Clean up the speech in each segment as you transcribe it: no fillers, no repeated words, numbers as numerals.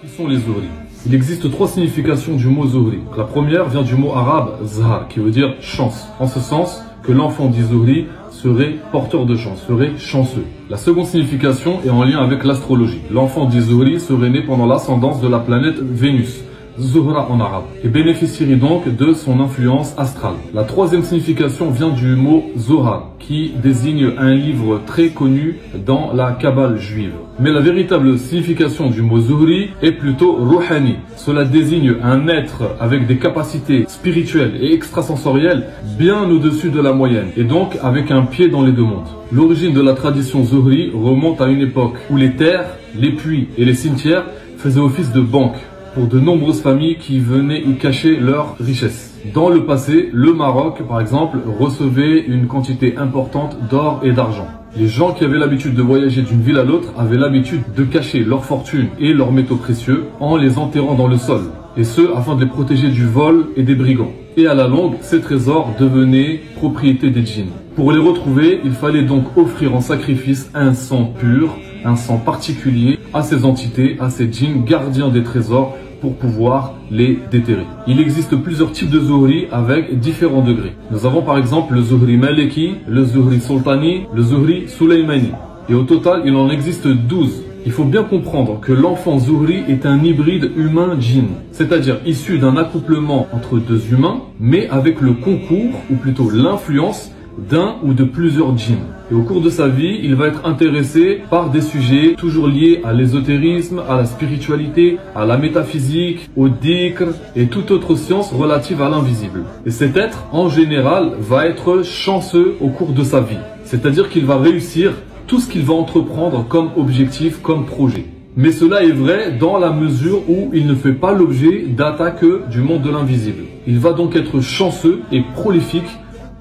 Qui sont les Zuhri? Il existe trois significations du mot Zuhri. La première vient du mot arabe Zahar, qui veut dire chance, en ce sens que l'enfant dit Zuhri serait porteur de chance, serait chanceux. La seconde signification est en lien avec l'astrologie. L'enfant dit Zuhri serait né pendant l'ascendance de la planète Vénus, Zuhra en arabe, et bénéficierait donc de son influence astrale. La troisième signification vient du mot Zohar, qui désigne un livre très connu dans la Kabbale juive. Mais la véritable signification du mot Zuhri est plutôt Rouhani. Cela désigne un être avec des capacités spirituelles et extrasensorielles bien au-dessus de la moyenne, et donc avec un pied dans les deux mondes. L'origine de la tradition Zuhri remonte à une époque où les terres, les puits et les cimetières faisaient office de banque pour de nombreuses familles qui venaient y cacher leurs richesses. Dans le passé, le Maroc, par exemple, recevait une quantité importante d'or et d'argent. Les gens qui avaient l'habitude de voyager d'une ville à l'autre avaient l'habitude de cacher leurs fortunes et leurs métaux précieux en les enterrant dans le sol, et ce afin de les protéger du vol et des brigands. Et à la longue, ces trésors devenaient propriété des djinns. Pour les retrouver, il fallait donc offrir en sacrifice un sang pur, un sang particulier à ces entités, à ces djinns gardiens des trésors pour pouvoir les déterrer. Il existe plusieurs types de Zuhri avec différents degrés. Nous avons par exemple le Zuhri Maliki, le Zuhri Sultani, le Zuhri Sulaymani. Et au total, il en existe 12. Il faut bien comprendre que l'enfant Zuhri est un hybride humain-djinn, c'est-à-dire issu d'un accouplement entre deux humains, mais avec le concours, ou plutôt l'influence, d'un ou de plusieurs djinns. Et au cours de sa vie, il va être intéressé par des sujets toujours liés à l'ésotérisme, à la spiritualité, à la métaphysique, au dhikr et toute autre science relative à l'invisible. Et cet être, en général, va être chanceux au cours de sa vie. C'est-à-dire qu'il va réussir tout ce qu'il va entreprendre comme objectif, comme projet. Mais cela est vrai dans la mesure où il ne fait pas l'objet d'attaques du monde de l'invisible. Il va donc être chanceux et prolifique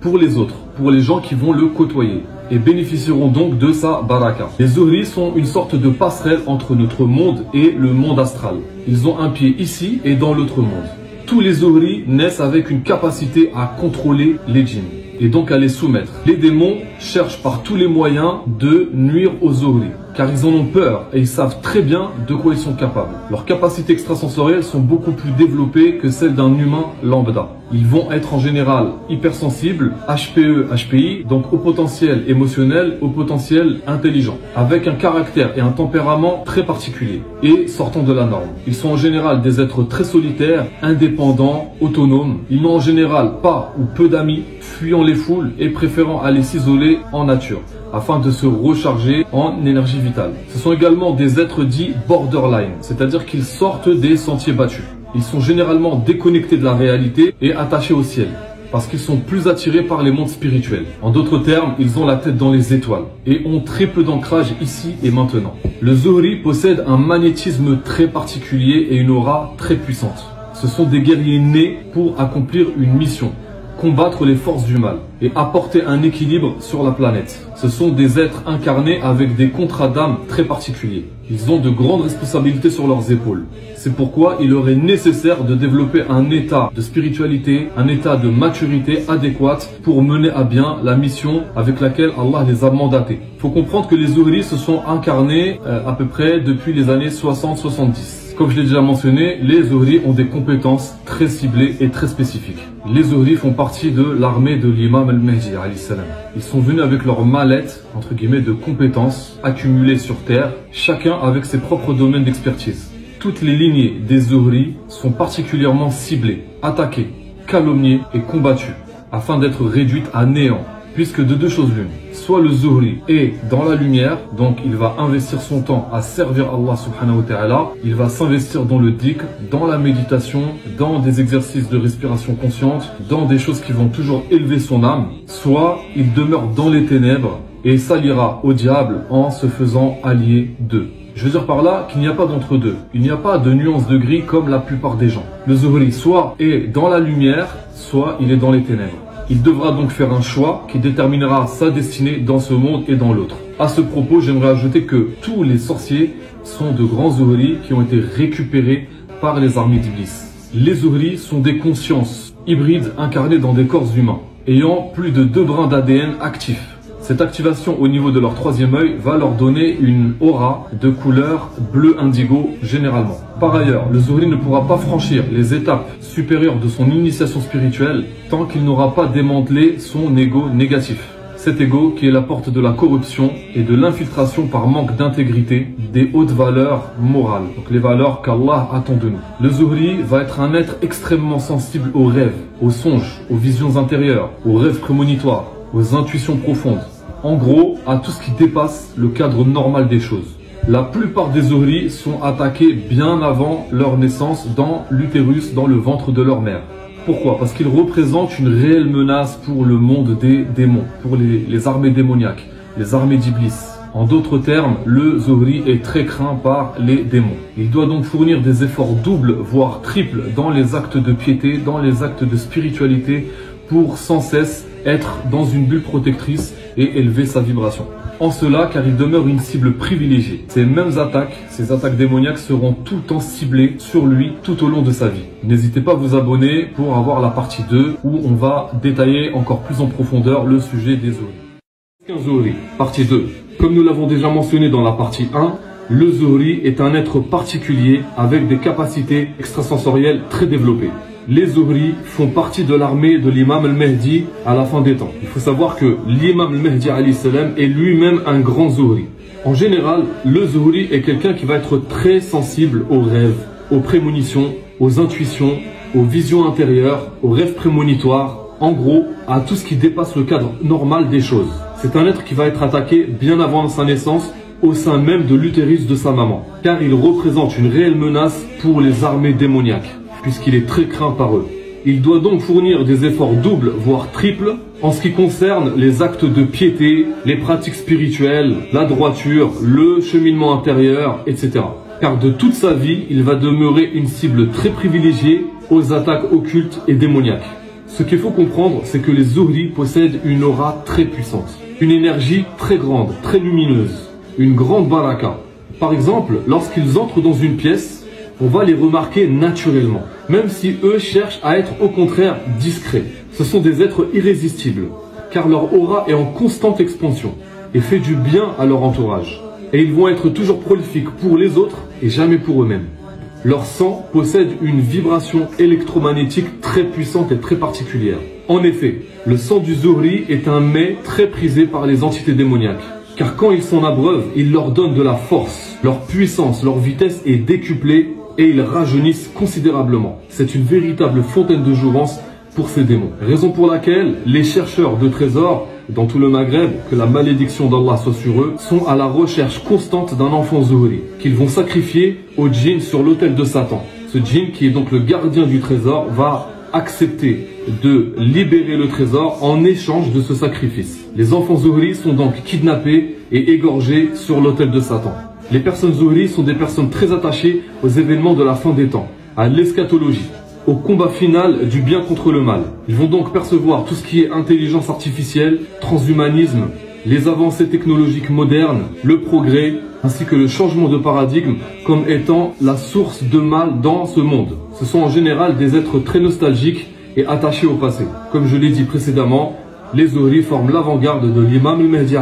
pour les autres, pour les gens qui vont le côtoyer, et bénéficieront donc de sa baraka. Les Zuhri sont une sorte de passerelle entre notre monde et le monde astral. Ils ont un pied ici et dans l'autre monde. Tous les Zuhri naissent avec une capacité à contrôler les djinns, et donc à les soumettre. Les démons cherchent par tous les moyens de nuire aux Zuhri, car ils en ont peur et ils savent très bien de quoi ils sont capables. Leurs capacités extrasensorielles sont beaucoup plus développées que celles d'un humain lambda. Ils vont être en général hypersensibles, HPE, HPI, donc au potentiel émotionnel, au potentiel intelligent, avec un caractère et un tempérament très particuliers et sortant de la norme. Ils sont en général des êtres très solitaires, indépendants, autonomes. Ils n'ont en général pas ou peu d'amis, fuyant les foules et préférant aller s'isoler en nature, afin de se recharger en énergie vitale. Ce sont également des êtres dits borderline, c'est-à-dire qu'ils sortent des sentiers battus. Ils sont généralement déconnectés de la réalité et attachés au ciel, parce qu'ils sont plus attirés par les mondes spirituels. En d'autres termes, ils ont la tête dans les étoiles et ont très peu d'ancrage ici et maintenant. Le Zuhri possède un magnétisme très particulier et une aura très puissante. Ce sont des guerriers nés pour accomplir une mission, combattre les forces du mal et apporter un équilibre sur la planète. Ce sont des êtres incarnés avec des contrats d'âme très particuliers. Ils ont de grandes responsabilités sur leurs épaules. C'est pourquoi il leur est nécessaire de développer un état de spiritualité, un état de maturité adéquate pour mener à bien la mission avec laquelle Allah les a mandatés. Il faut comprendre que les Zuhri se sont incarnés à peu près depuis les années 60-70. Comme je l'ai déjà mentionné, les Zuhri ont des compétences très ciblées et très spécifiques. Les Zuhri font partie de l'armée de l'imam al-Mahdi alayhi salam. Ils sont venus avec leur mallette, entre guillemets, de compétences accumulées sur terre, chacun avec ses propres domaines d'expertise. Toutes les lignées des Zuhri sont particulièrement ciblées, attaquées, calomniées et combattues, afin d'être réduites à néant. Puisque de deux choses l'une, soit le Zuhri est dans la lumière, donc il va investir son temps à servir Allah subhanahu wa ta'ala, il va s'investir dans le dhikr, dans la méditation, dans des exercices de respiration consciente, dans des choses qui vont toujours élever son âme, soit il demeure dans les ténèbres et s'alliera au diable en se faisant allier d'eux. Je veux dire par là qu'il n'y a pas d'entre-deux, il n'y a pas de nuance de gris comme la plupart des gens. Le Zuhri soit est dans la lumière, soit il est dans les ténèbres. Il devra donc faire un choix qui déterminera sa destinée dans ce monde et dans l'autre. À ce propos, j'aimerais ajouter que tous les sorciers sont de grands Zuhri qui ont été récupérés par les armées d'Iblis. Les Zuhri sont des consciences hybrides incarnées dans des corps humains, ayant plus de 2 brins d'ADN actifs. Cette activation au niveau de leur troisième œil va leur donner une aura de couleur bleu indigo généralement. Par ailleurs, le Zuhri ne pourra pas franchir les étapes supérieures de son initiation spirituelle tant qu'il n'aura pas démantelé son ego négatif. Cet ego qui est la porte de la corruption et de l'infiltration par manque d'intégrité des hautes valeurs morales, donc les valeurs qu'Allah attend de nous. Le Zuhri va être un être extrêmement sensible aux rêves, aux songes, aux visions intérieures, aux rêves prémonitoires, aux intuitions profondes. En gros, à tout ce qui dépasse le cadre normal des choses. La plupart des Zuhri sont attaqués bien avant leur naissance dans l'utérus, dans le ventre de leur mère. Pourquoi? Parce qu'ils représentent une réelle menace pour le monde des démons, pour les armées démoniaques, les armées d'Iblis. En d'autres termes, le Zuhri est très craint par les démons. Il doit donc fournir des efforts doubles, voire triples, dans les actes de piété, dans les actes de spiritualité, pour sans cesse être dans une bulle protectrice et élever sa vibration. En cela, car il demeure une cible privilégiée. Ces mêmes attaques, ces attaques démoniaques seront tout le temps ciblées sur lui tout au long de sa vie. N'hésitez pas à vous abonner pour avoir la partie 2 où on va détailler encore plus en profondeur le sujet des Zuhri. Zuhri, partie 2. Comme nous l'avons déjà mentionné dans la partie 1, le Zuhri est un être particulier avec des capacités extrasensorielles très développées. Les Zuhri font partie de l'armée de l'imam al-Mahdi à la fin des temps. Il faut savoir que l'imam al-Mahdi est lui-même un grand Zuhri. En général, le Zuhri est quelqu'un qui va être très sensible aux rêves, aux prémonitions, aux intuitions, aux visions intérieures, aux rêves prémonitoires, en gros, à tout ce qui dépasse le cadre normal des choses. C'est un être qui va être attaqué bien avant sa naissance, au sein même de l'utérus de sa maman, car il représente une réelle menace pour les armées démoniaques, puisqu'il est très craint par eux. Il doit donc fournir des efforts doubles, voire triples, en ce qui concerne les actes de piété, les pratiques spirituelles, la droiture, le cheminement intérieur, etc. Car de toute sa vie, il va demeurer une cible très privilégiée aux attaques occultes et démoniaques. Ce qu'il faut comprendre, c'est que les Zuhri possèdent une aura très puissante, une énergie très grande, très lumineuse, une grande baraka. Par exemple, lorsqu'ils entrent dans une pièce, on va les remarquer naturellement, même si eux cherchent à être au contraire discrets. Ce sont des êtres irrésistibles, car leur aura est en constante expansion et fait du bien à leur entourage. Et ils vont être toujours prolifiques pour les autres et jamais pour eux-mêmes. Leur sang possède une vibration électromagnétique très puissante et très particulière. En effet, le sang du Zuhri est un mets très prisé par les entités démoniaques. Car quand ils s'en abreuvent, il leur donne de la force, leur puissance, leur vitesse est décuplée et ils rajeunissent considérablement. C'est une véritable fontaine de jouvence pour ces démons. Raison pour laquelle les chercheurs de trésors dans tout le Maghreb, que la malédiction d'Allah soit sur eux, sont à la recherche constante d'un enfant Zuhri, qu'ils vont sacrifier au djinn sur l'autel de Satan. Ce djinn, qui est donc le gardien du trésor, va accepter de libérer le trésor en échange de ce sacrifice. Les enfants Zuhri sont donc kidnappés et égorgés sur l'autel de Satan. Les personnes Zuhri sont des personnes très attachées aux événements de la fin des temps, à l'eschatologie, au combat final du bien contre le mal. Ils vont donc percevoir tout ce qui est intelligence artificielle, transhumanisme, les avancées technologiques modernes, le progrès, ainsi que le changement de paradigme comme étant la source de mal dans ce monde. Ce sont en général des êtres très nostalgiques et attachés au passé. Comme je l'ai dit précédemment, les Zuhri forment l'avant-garde de l'imam al-Mahdi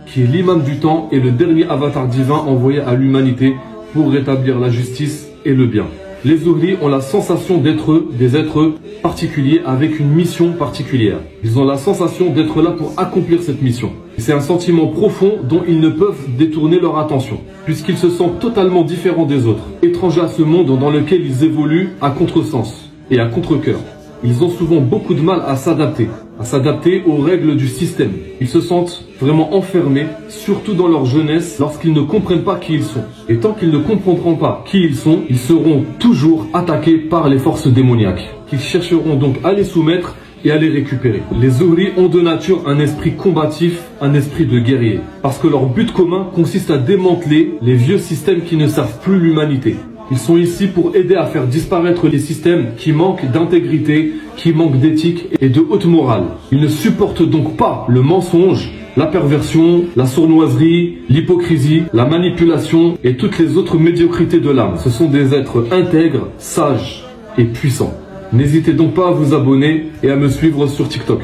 qui est l'imam du temps et le dernier avatar divin envoyé à l'humanité pour rétablir la justice et le bien. Les Zuhri ont la sensation d'être des êtres particuliers avec une mission particulière. Ils ont la sensation d'être là pour accomplir cette mission. C'est un sentiment profond dont ils ne peuvent détourner leur attention, puisqu'ils se sentent totalement différents des autres, étrangers à ce monde dans lequel ils évoluent à contresens et à contre-cœur. Ils ont souvent beaucoup de mal à s'adapter aux règles du système. Ils se sentent vraiment enfermés, surtout dans leur jeunesse, lorsqu'ils ne comprennent pas qui ils sont. Et tant qu'ils ne comprendront pas qui ils sont, ils seront toujours attaqués par les forces démoniaques, qu'ils chercheront donc à les soumettre et à les récupérer. Les Zuhri ont de nature un esprit combatif, un esprit de guerrier, parce que leur but commun consiste à démanteler les vieux systèmes qui ne servent plus l'humanité. Ils sont ici pour aider à faire disparaître les systèmes qui manquent d'intégrité, qui manquent d'éthique et de haute morale. Ils ne supportent donc pas le mensonge, la perversion, la sournoiserie, l'hypocrisie, la manipulation et toutes les autres médiocrités de l'âme. Ce sont des êtres intègres, sages et puissants. N'hésitez donc pas à vous abonner et à me suivre sur TikTok.